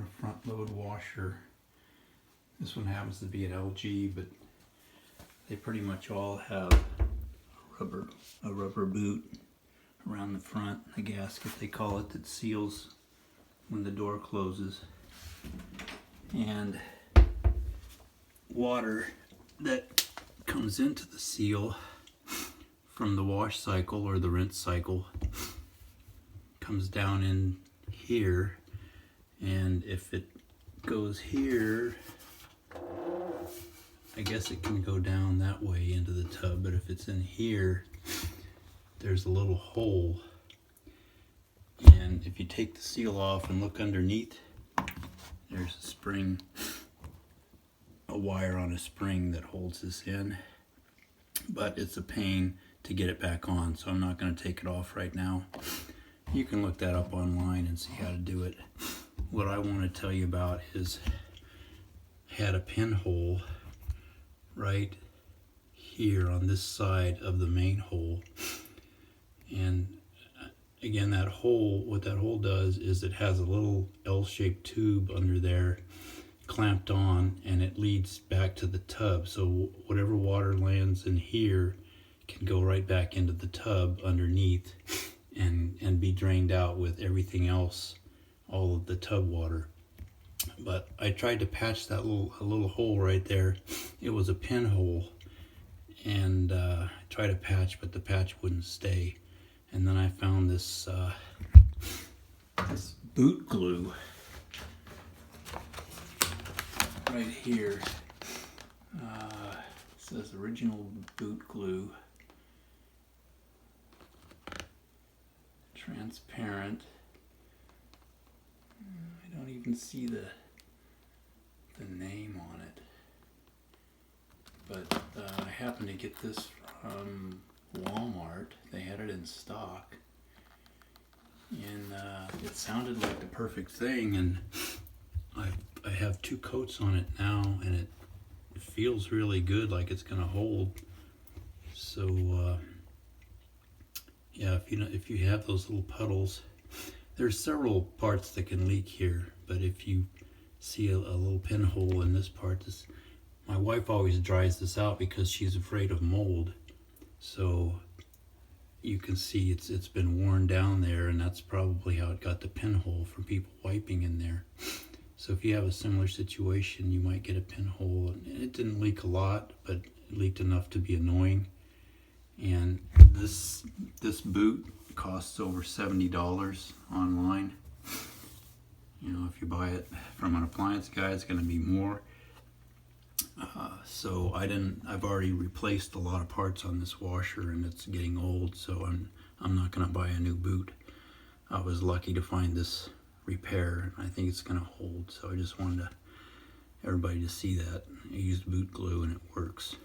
on a front load washer. This one happens to be an LG, but they pretty much all have a rubber boot around the front, a gasket they call it, that seals when the door closes. And water that comes into the seal from the wash cycle or the rinse cycle comes down in here, and if it goes here, I guess it can go down that way into the tub, but if it's in here, there's a little hole, and if you take the seal off and look underneath, there's a spring, a wire on a spring that holds this in, but it's a pain to get it back on, so I'm not going to take it off right now. You can look that up online and see how to do it. What I want to tell you about is had a pinhole right here on this side of the main hole, and again, that hole, what that hole does is it has a little L-shaped tube under there clamped on, and it leads back to the tub, so whatever water lands in here can go right back into the tub underneath and be drained out with everything else, all of the tub water. But I tried to patch that little hole right there. It was a pinhole, and I tried to patch, but the patch wouldn't stay. And then I found this this boot glue right here. It says original boot glue, transparent. I don't even see the name on it, but I happened to get this from Walmart. They had it in stock, and it sounded like the perfect thing, and I have 2 coats on it now, and it feels really good, like it's gonna hold. So yeah, if you have those little puddles, there's several parts that can leak here, but if you see a little pinhole in this part, my wife always dries this out because she's afraid of mold. So you can see it's been worn down there, and that's probably how it got the pinhole, from people wiping in there. So if you have a similar situation, you might get a pinhole, and it didn't leak a lot, but it leaked enough to be annoying. And this boot costs over $70 online. You know, if you buy it from an appliance guy, it's going to be more. So I've already replaced a lot of parts on this washer, and it's getting old, so I'm not going to buy a new boot. I was lucky to find this repair, and I think it's going to hold, so I just wanted everybody to see that. I used boot glue and it works.